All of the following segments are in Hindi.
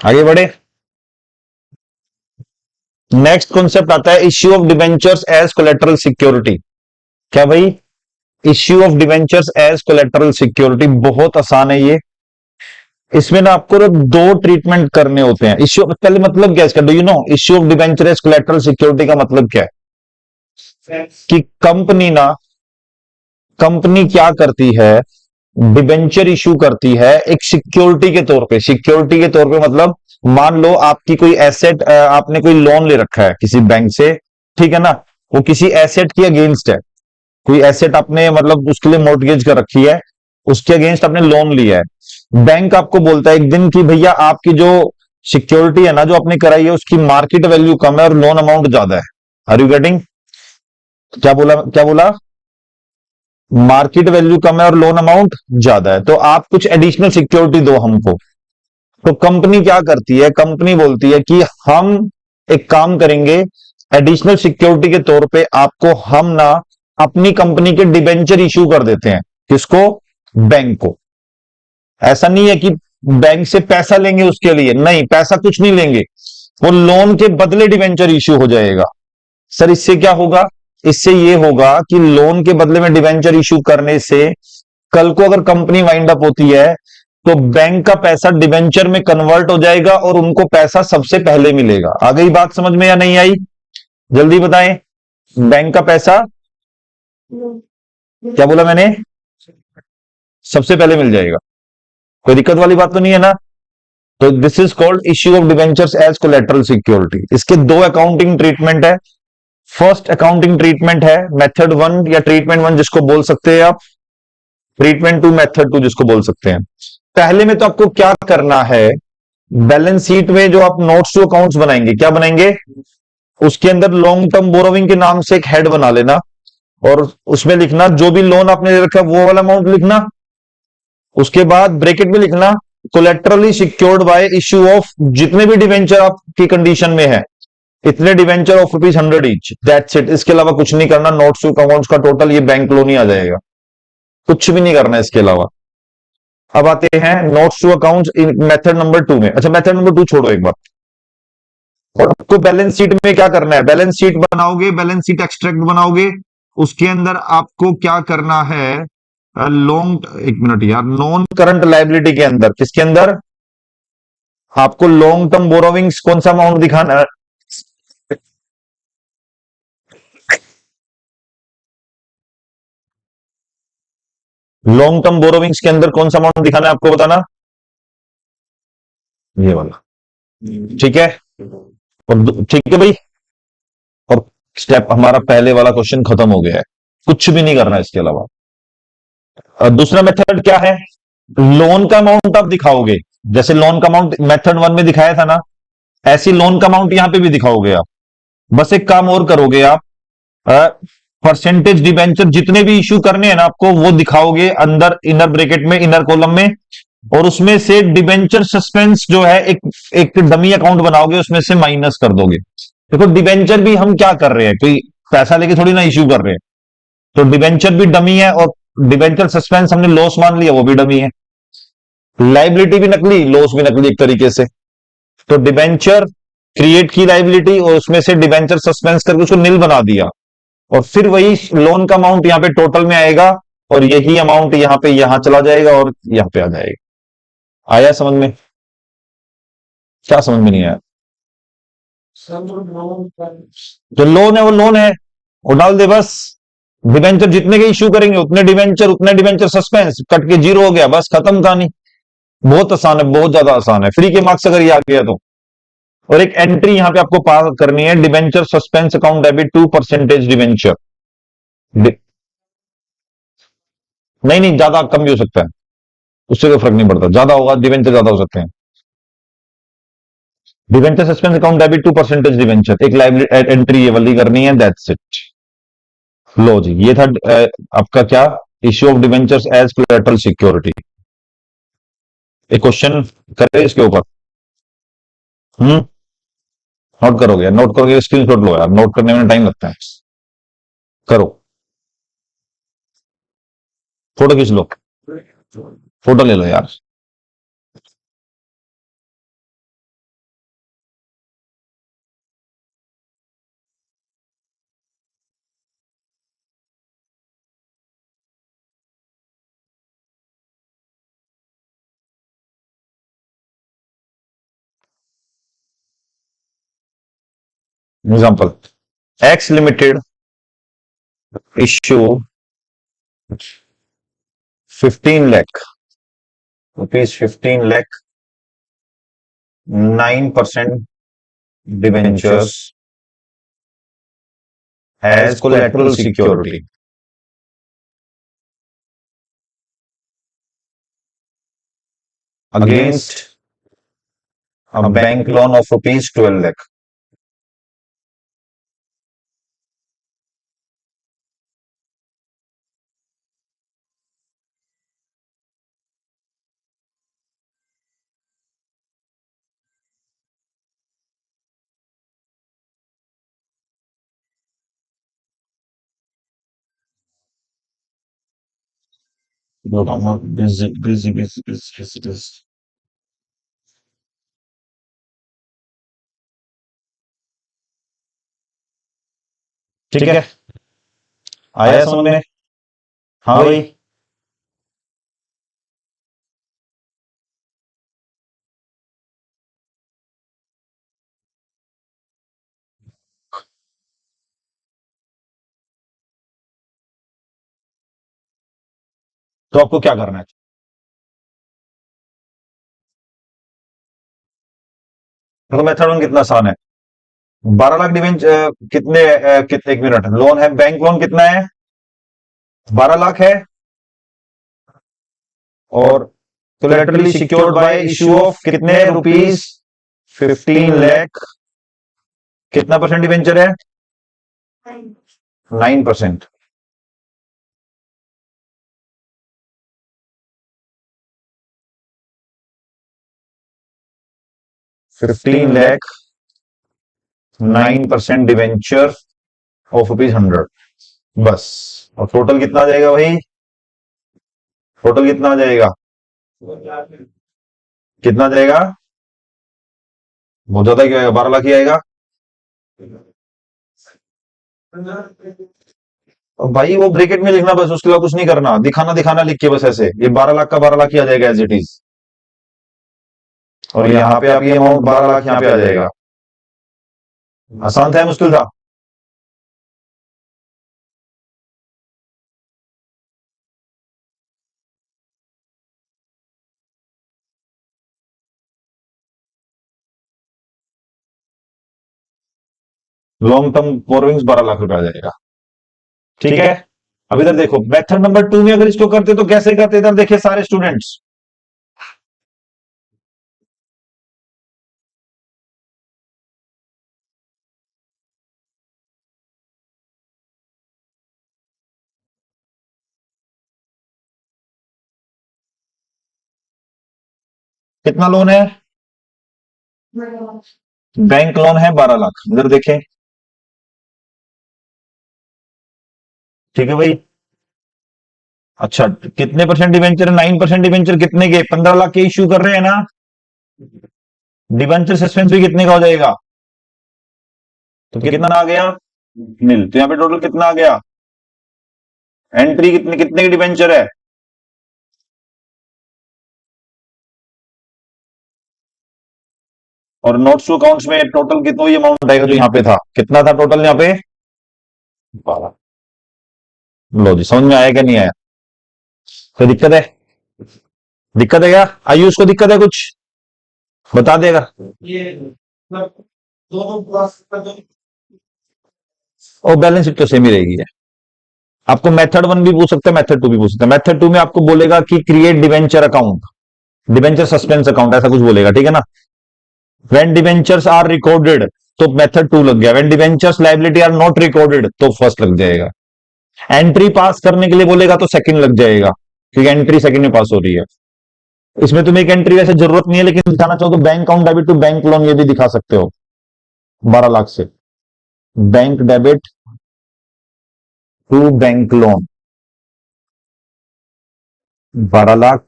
आगे बढ़े। नेक्स्ट कॉन्सेप्ट आता है issue of debentures as collateral security. क्या भाई? Issue of debentures as collateral security बहुत आसान है ये। इसमें ना आपको ना दो ट्रीटमेंट करने होते हैं। इश्यू पहले मतलब क्या है इसका, do you know issue of debenture as collateral security का मतलब क्या है? कि कंपनी क्या करती है, डिबेंचर इशू करती है एक सिक्योरिटी के तौर पे। सिक्योरिटी के तौर पे मतलब मान लो आपकी कोई एसेट, आपने कोई लोन ले रखा है किसी बैंक से, ठीक है ना? वो किसी एसेट के अगेंस्ट है। कोई एसेट आपने मतलब उसके लिए मॉर्टगेज कर रखी है, उसके अगेंस्ट आपने लोन लिया है। बैंक आपको बोलता है एक दिन कि भैया आपकी जो सिक्योरिटी है ना जो आपने कराई है उसकी मार्केट वैल्यू कम है और लोन अमाउंट ज्यादा है। Are you getting? क्या बोला, क्या बोला? मार्केट वैल्यू कम है और लोन अमाउंट ज्यादा है, तो आप कुछ एडिशनल सिक्योरिटी दो हमको। तो कंपनी क्या करती है, कंपनी बोलती है कि हम एक काम करेंगे, एडिशनल सिक्योरिटी के तौर पे आपको हम ना अपनी कंपनी के डिबेंचर इशू कर देते हैं। किसको? बैंक को। ऐसा नहीं है कि बैंक से पैसा लेंगे उसके लिए, नहीं, पैसा कुछ नहीं लेंगे, वो लोन के बदले डिबेंचर इशू हो जाएगा। सर इससे क्या होगा? इससे ये होगा कि लोन के बदले में डिबेंचर इशू करने से कल को अगर कंपनी वाइंड अप होती है तो बैंक का पैसा डिबेंचर में कन्वर्ट हो जाएगा और उनको पैसा सबसे पहले मिलेगा। आ गई बात समझ में या नहीं आई? जल्दी बताएं। बैंक का पैसा, क्या बोला मैंने? सबसे पहले मिल जाएगा। कोई दिक्कत वाली बात तो नहीं है ना? तो this is called issue of debentures as collateral security. इसके दो अकाउंटिंग ट्रीटमेंट है। फर्स्ट अकाउंटिंग ट्रीटमेंट है मेथड वन या ट्रीटमेंट वन जिसको बोल सकते हैं आप, ट्रीटमेंट टू मेथड टू जिसको बोल सकते हैं। पहले में तो आपको क्या करना है, बैलेंस शीट में जो आप नोट्स टू अकाउंट्स बनाएंगे, क्या बनाएंगे? उसके अंदर लॉन्ग टर्म बोरोविंग के नाम से एक हेड बना लेना और उसमें लिखना जो भी लोन आपने ले रखा है वो वाला अमाउंट लिखना। उसके बाद ब्रैकेट में लिखना कोलेटरली सिक्योर्ड बाय इश्यू ऑफ, जितने भी डिवेंचर आपकी कंडीशन में है इतने debenture of ₹100 each, that's it. इसके अलावा कुछ नहीं करना। नोट्स टू अकाउंट्स का टोटल ये बैंक लोन ही आ जाएगा, कुछ भी नहीं करना इसके अलावा। अब आते हैं notes to accounts method number two में। अच्छा मेथड नंबर टू छोड़ो एक बार। और आपको बैलेंस शीट में क्या करना है, बैलेंस शीट बनाओगे, बैलेंस शीट एक्सट्रैक्ट बनाओगे, उसके अंदर आपको क्या करना है, लॉन्ग, एक मिनट यार, नॉन करंट लाइबिलिटी के अंदर, किसके अंदर? आपको लॉन्ग टर्म बोरोविंग्स कौन सा अमाउंट दिखाना है? लॉन्ग टर्म बोरोविंग्स के अंदर कौन सा अमाउंट दिखाना है आपको बताना। ये वाला, ठीक है। और ठीक है भाई। और स्टेप हमारा पहले वाला क्वेश्चन खत्म हो गया है, कुछ भी नहीं करना इसके अलावा। दूसरा मेथड क्या है, लोन का अमाउंट आप दिखाओगे, जैसे लोन का अमाउंट मेथड वन में दिखाया था ना, ऐसी लोन का अमाउंट यहां पे भी दिखाओगे आप। बस एक काम और करोगे आप, परसेंटेज डिबेंचर जितने भी इश्यू करने हैं ना आपको वो दिखाओगे अंदर इनर ब्रैकेट में, इनर कॉलम में, और उसमें से डिबेंचर सस्पेंस जो है एक एक डमी अकाउंट बनाओगे, उसमें से माइनस कर दोगे। देखो डिबेंचर भी हम क्या कर रहे हैं, कोई पैसा लेके थोड़ी ना इश्यू कर रहे हैं, तो डिबेंचर भी डमी है और डिबेंचर सस्पेंस हमने लॉस मान लिया वो भी डमी है। लाइबिलिटी भी नकली, लॉस भी नकली एक तरीके से। तो डिबेंचर क्रिएट की लाइबिलिटी और उसमें से डिबेंचर सस्पेंस करके उसको नील बना दिया, और फिर वही लोन का अमाउंट यहाँ पे टोटल में आएगा और यही अमाउंट यहाँ पे यहाँ चला जाएगा और यहाँ पे आ जाएगा। आया समझ में? क्या समझ में नहीं आया? जो लोन है वो लोन है, वो डाल दे बस। डिबेंचर जितने के इश्यू करेंगे उतने डिबेंचर, उतने डिबेंचर सस्पेंस कट के जीरो हो गया, बस खत्म कहानी। बहुत आसान है, बहुत ज्यादा आसान है, फ्री के मार्क्स अगर ये आ गया तो। और एक एंट्री यहाँ पे आपको पास करनी है, debenture suspense account debit to percentage debenture. नहीं नहीं, ज्यादा कम भी हो सकता है, उससे कोई फर्क नहीं पड़ता, ज्यादा होगा डिवेंचर ज्यादा हो सकते हैं। Debenture suspense account debit to percentage debenture, एक लाइबिलिटी एंट्री ये वाली करनी है, दैट्स इट। लो जी, ये था आपका क्या, issue of debentures as collateral security. एक क्वेश्चन करें इसके ऊपर? हम्म, नोट करोगे? नोट करोगे, स्क्रीनशॉट लो यार, नोट करने में टाइम लगता है। करो, फोटो खींच लो, फोटो ले लो यार। Example, x limited issue 15 lakh rupees, 15 lakh 9% debentures as collateral security against a bank loan of rupees 12 lakh. Busy, busy, busy, busy, busy, busy. ठीक है, आया समझ में? हाँ भाई, तो आपको क्या करना है? तो मेथड वन कितना आसान है। 12 लाख डिवेंचर कितने, एक मिनट, लोन है, बैंक लोन कितना है? 12 लाख है, और कोलैटरली सिक्योर्ड बाय इश्यू ऑफ कितने रुपीज? 15 लाख। कितना परसेंट डिवेंचर है? 9%। 15 लाख 9% डिवेंचर ऑफ रुपीज 100, बस। और टोटल कितना आ जाएगा भाई? टोटल कितना आ जाएगा? कितना आ जाएगा? बहुत ज्यादा क्या आएगा? 12 लाख ही आएगा। और भाई वो ब्रैकेट में लिखना, बस, उसके अलावा कुछ नहीं करना, दिखाना दिखाना लिख के बस ऐसे, ये 12 लाख का 12 लाख ही आ जाएगा एज इट इज। और यहाँ पे आप ये अमाउंट 12 लाख यहाँ पे आ जाएगा। आसान था या मुश्किल था? लॉन्ग टर्म बोरोइंग्स 12 लाख रुपए आ जाएगा। ठीक है, अब इधर देखो, मेथड नंबर 2 में अगर इसको करते तो कैसे करते? इधर देखिए सारे स्टूडेंट्स, कितना लोन है? बैंक लोन है 12 लाख, इधर देखें। ठीक है भाई, अच्छा, कितने परसेंट डिवेंचर है? 9% डिवेंचर कितने के? 15 लाख के इश्यू कर रहे हैं ना। डिवेंचर सस्पेंस भी कितने का हो जाएगा? तो कितना आ गया? नील। तो यहाँ पे टोटल कितना आ गया? एंट्री कितने कितने की डिवेंचर है? और नोट्स टू अकाउंट्स में टोटल कितना ये अमाउंट आएगा जो यहाँ पे था? कितना था टोटल यहाँ पे? 12। लो जी, समझ में आया क्या नहीं आया? कोई दिक्कत है? दिक्कत है क्या आयुष को? दिक्कत है कुछ? बता देगा। और बैलेंस शीट तो सेम ही रहेगी है। आपको मेथड 1 भी पूछ सकते हैं, मेथड 2 भी पूछ सकते हैं। मेथड 2 में आपको बोलेगा कि create debenture account, debenture suspense account, ऐसा कुछ बोलेगा, ठीक है ना। व्हेन डिवेंचर्स आर रिकॉर्डेड तो मेथड 2 लग गया, when debentures liability are not recorded तो फर्स्ट लग जाएगा। एंट्री पास करने के लिए बोलेगा तो सेकंड लग जाएगा, क्योंकि एंट्री सेकंड में पास हो रही है। इसमें तुम्हें एक एंट्री वैसे जरूरत नहीं है, लेकिन दिखाना चाहो तो bank account debit to bank loan ये भी दिखा सकते हो 12 लाख से। Bank debit to bank loan 12 lakh.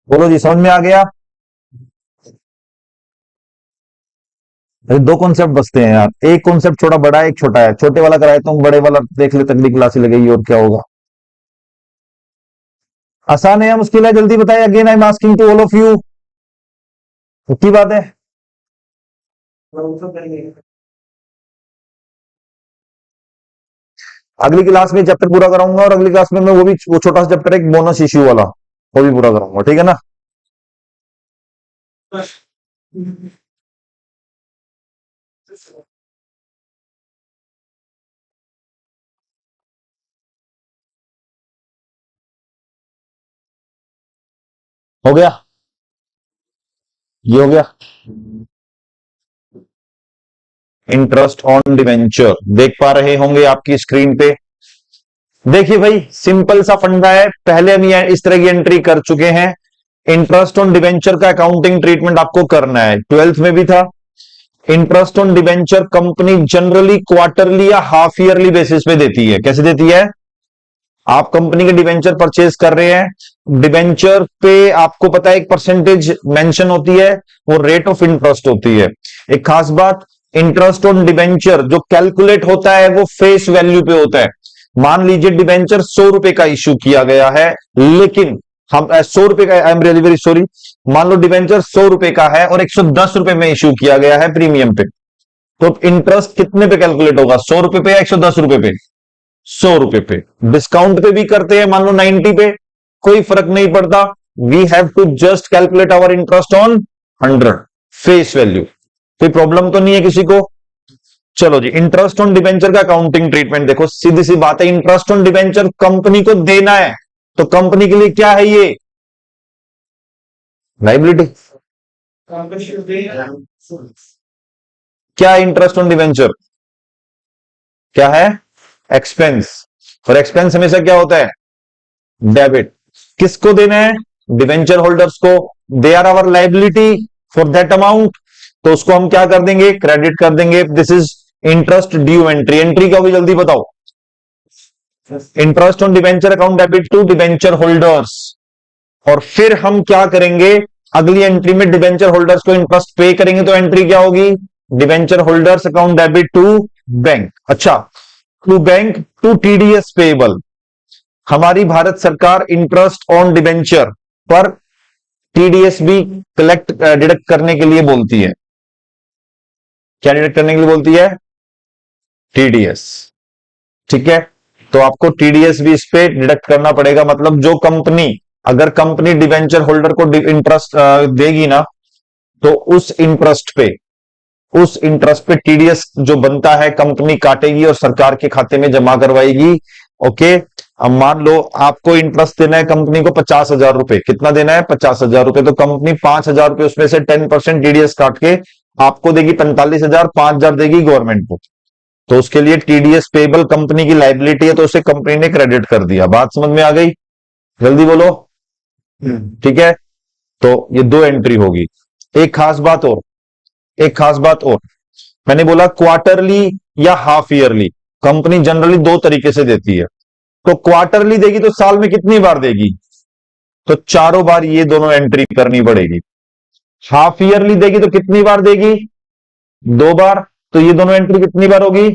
बोलो जी, समझ में आ गया? अरे दो कॉन्सेप्ट बसते हैं यार, एक कॉन्सेप्ट थोड़ा बड़ा है, एक छोटा है। छोटे वाला कराए तो बड़े वाला देख ले, तगड़ी क्लास लगेगी और क्या होगा। आसान है या मुश्किल है? जल्दी बताए। Again I am asking to all of you, की बात है। अगली क्लास में चैप्टर पूरा कराऊंगा और अगली क्लास में मैं वो छोटा सा चैप्टर एक बोनस इश्यू वाला वो भी पूरा कराऊंगा, ठीक है ना। हो गया, ये हो गया। इंटरेस्ट ऑन डिवेंचर देख पा रहे होंगे आपकी स्क्रीन पे। देखिए भाई सिंपल सा फंडा है, पहले हम ये इस तरह की एंट्री कर चुके हैं। इंटरेस्ट ऑन डिवेंचर का अकाउंटिंग ट्रीटमेंट आपको करना है, 12th में भी था। Interest on debenture company generally quarterly या हाफ ईयरली बेसिस पे देती है। कैसे देती है? आप कंपनी के डिवेंचर परचेज कर रहे हैं, डिवेंचर पे आपको पता है एक परसेंटेज मेंशन होती है, वो रेट ऑफ इंटरेस्ट होती है। एक खास बात, इंटरेस्ट ऑन डिवेंचर जो कैलकुलेट होता है वो फेस वैल्यू पे होता है। मान लीजिए डिवेंचर 100 रुपए का इश्यू किया गया है, लेकिन हम 100 रुपए का, I am really very sorry, मान लो डिवेंचर 100 रुपए का है और 110 रुपए में इश्यू किया गया है प्रीमियम पे, तो इंटरेस्ट कितने पे कैलकुलेट होगा? 100 रुपए पे या 110 रुपए पे? 100 रुपए पे। डिस्काउंट पे भी करते हैं मान लो 90 पे, कोई फर्क नहीं पड़ता। We have to just calculate our interest on 100 face value. कोई प्रॉब्लम तो नहीं है किसी को? चलो जी, इंटरेस्ट ऑन डिवेंचर का अकाउंटिंग ट्रीटमेंट देखो, सीधी सी बात है, इंटरेस्ट ऑन डिवेंचर कंपनी को देना है, तो कंपनी के लिए क्या है? ये लाइबिलिटी। क्या इंटरेस्ट ऑन डिवेंचर क्या है? एक्सपेंस। और एक्सपेंस हमेशा क्या होता है? डेबिट। किसको देना है? डिवेंचर होल्डर्स को। They are our liability for that amount, तो उसको हम क्या कर देंगे? क्रेडिट कर देंगे। This is interest due entry. Entry क्या होगी जल्दी बताओ? Interest on debenture account debit to debenture holders. और फिर हम क्या करेंगे? अगली एंट्री में डिवेंचर होल्डर्स को इंटरेस्ट पे करेंगे, तो एंट्री क्या होगी? Debenture holders account debit to bank. अच्छा, to bank to TDS payable. हमारी भारत सरकार इंटरेस्ट ऑन डिवेंचर पर टीडीएस भी कलेक्ट डिडक्ट करने के लिए बोलती है। क्या डिडक्ट करने के लिए बोलती है? टीडीएस। ठीक है, तो आपको टीडीएस भी इस पे डिडक्ट करना पड़ेगा। मतलब जो कंपनी, अगर कंपनी डिवेंचर होल्डर को इंटरेस्ट देगी ना, तो उस इंटरेस्ट पे टीडीएस जो बनता है कंपनी काटेगी और सरकार के खाते में जमा करवाएगी। ओके, अब मान लो आपको इंटरेस्ट देना है कंपनी को 50,000 रुपए। कितना देना है? 50,000 रुपए। तो कंपनी 5,000 रुपए उसमें से 10% टीडीएस काट के आपको देगी 45,000, 5,000 देगी गवर्नमेंट को। तो उसके लिए टीडीएस पेबल कंपनी की लाइबिलिटी है, तो उसे कंपनी ने क्रेडिट कर दिया। बात समझ में आ गई? जल्दी बोलो। ठीक है, तो ये दो एंट्री होगी। एक खास बात और, मैंने बोला क्वार्टरली या हाफ ईयरली कंपनी जनरली दो तरीके से देती है। तो क्वार्टरली देगी तो साल में कितनी बार देगी? तो चारों बार ये दोनों एंट्री करनी पड़ेगी। हाफ ईयरली देगी तो कितनी बार देगी? 2 बार। तो ये दोनों एंट्री कितनी बार होगी?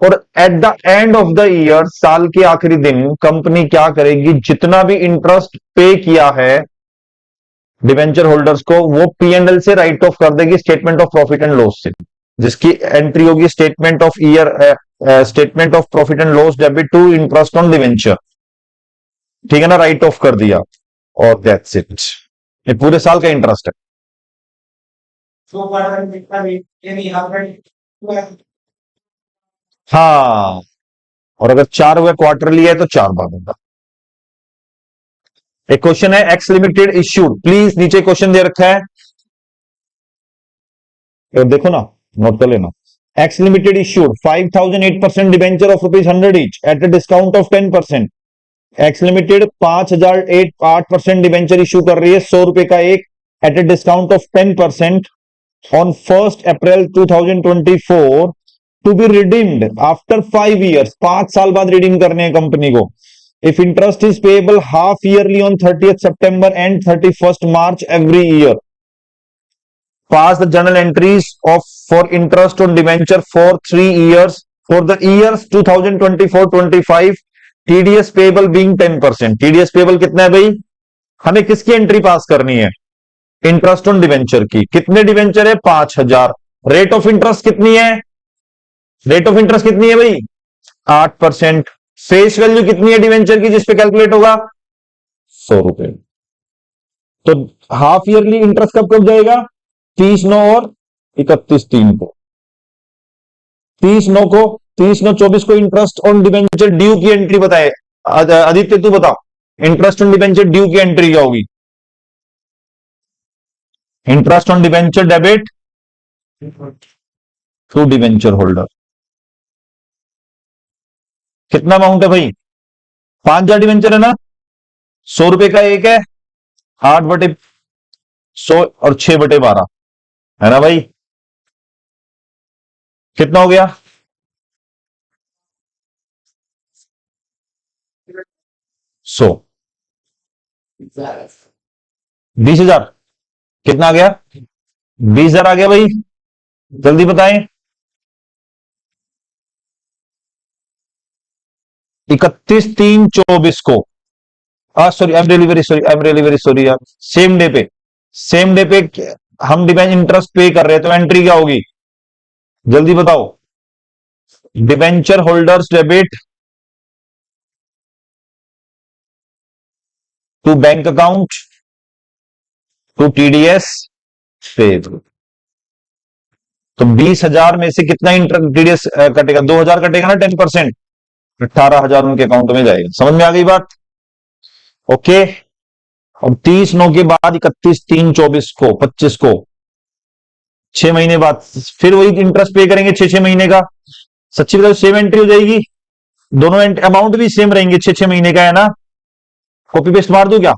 और at the end of the year, साल के आखिरी दिन, कंपनी क्या करेगी? जितना भी इंटरेस्ट पे किया है डिवेंचर होल्डर्स को, वो पीएनएल से राइट ऑफ कर देगी statement of profit and loss से, जिसकी एंट्री होगी statement of year, statement of profit and loss debit to interest on debenture. ठीक है ना, राइट ऑफ कर दिया और दैट्स इट। ये पूरे साल का इंटरेस्ट है। हाँ, और अगर 4 हुए क्वार्टरली है तो 4 बार होगा। एक क्वेश्चन है, एक्स लिमिटेड इश्यूड, प्लीज नीचे क्वेश्चन दे रखा है, तो देखो ना, नोट कर लेना। X limited issued 5,008% debenture of ₹100 each at a discount of 10%। X limited 5,008% debenture issue कर रही है, 100 रुपए का एक, at a discount of 10% on 1 April 2024 to be redeemed after 5 years. 5 साल बाद रिडीम करने हैं कंपनी को। If interest is payable half yearly on 30th September and 31st March every year. Pass the journal entries of for interest on debenture for 3 years for the years 2024-25, TDS payable being 10%। TDS payable कितना है भाई? हमें किसकी एंट्री पास करनी है? इंटरेस्ट ऑन डिवेंचर की। कितने डिवेंचर है? 5,000। रेट ऑफ इंटरेस्ट कितनी है? रेट ऑफ इंटरेस्ट कितनी है भाई? 8%। फेस वैल्यू कितनी है डिवेंचर की जिसपे कैलकुलेट होगा? 100 रुपए। तो हाफ ईयरली इंटरेस्ट कब कब जाएगा? 30/9 और 31/3 को। 30/9 को, 30/9/24 को इंटरेस्ट ऑन डिवेंचर ड्यू की एंट्री बताए। आदित्य तू बता, इंटरेस्ट ऑन डिवेंचर ड्यू की एंट्री क्या होगी? Interest on debenture debit to debenture holder. कितना अमाउंट है भाई? 5,000 डिवेंचर है ना, 100 रुपए का एक है, 8/100 और 6/12 है ना भाई। कितना हो गया? 100। 20,000। कितना आ गया? 20,000 आ गया भाई। जल्दी बताएं। 31/3/24 को, sorry I am really very sorry, I am really very sorry यार। सेम डे पे, सेम डे पे हम डिवेंचर इंटरेस्ट पे कर रहे हैं, तो एंट्री क्या होगी? जल्दी बताओ। Debenture holders debit to bank account to TDS paid. तो 20,000 में से कितना इंटरेस्ट टीडीएस कटेगा? 2,000 कटेगा ना, 10%। 18,000 उनके अकाउंट में जाएगा। समझ में आ गई बात? ओके। अब 30/9 के बाद 31/3/24 को, 25 को, 6 महीने बाद फिर वही इंटरेस्ट पे करेंगे 6-6 महीने का। सच्ची बताओ सेम एंट्री हो जाएगी? दोनों अमाउंट भी सेम रहेंगे, 6-6 महीने का है ना। कॉपी पेस्ट मार दू क्या?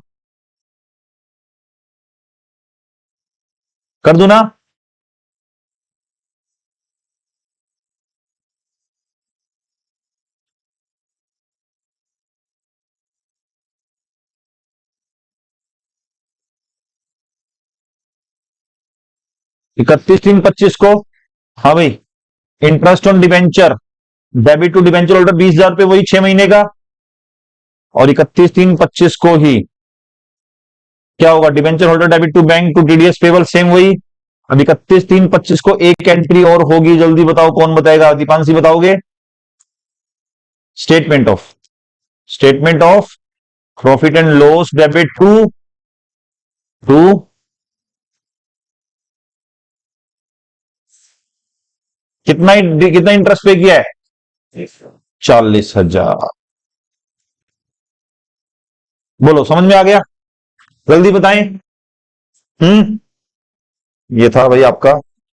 कर दू ना? इकतीस तीन पच्चीस को, हाँ भाई, interest on debenture debit to debenture holder 20,000 पे, वही 6 महीने का। और 31/3/25 को ही क्या होगा? Debenture holder debit to bank to TDS payable, same वही। अब 31/3/25 को एक एंट्री और होगी। जल्दी बताओ, कौन बताएगा? दीपांशी बताओगे? Statement of profit and loss debit to to कितना कितना इंटरेस्ट पे किया है? 40,000। बोलो, समझ में आ गया? जल्दी बताएं। ये था भाई आपका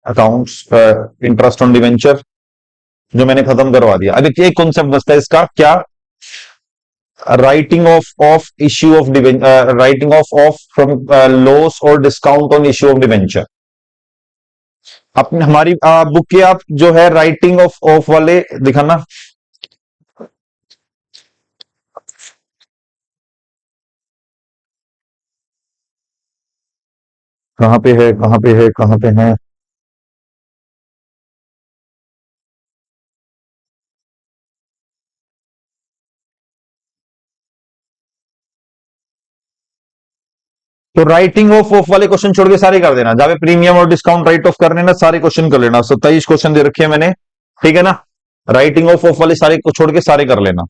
अकाउंट्स इंटरेस्ट ऑन डिवेंचर, जो मैंने खत्म करवा दिया। अब एक कॉन्सेप्ट बचता है इसका, क्या? Writing off issue of writing off from loss और discount on issue of debenture. अपने हमारी बुक के आप जो है राइटिंग ऑफ वाले दिखाना। कहां पे है, कहां पे है, कहां पे है? तो राइटिंग ऑफ वाले क्वेश्चन छोड़ के सारे कर देना। जहां पे प्रीमियम और डिस्काउंट राइट ऑफ करने ना, सारे क्वेश्चन कर लेना। 27 क्वेश्चन दे रखे हैं मैंने, ठीक है ना। राइटिंग ऑफ वाले सारे को छोड़ के सारे कर लेना।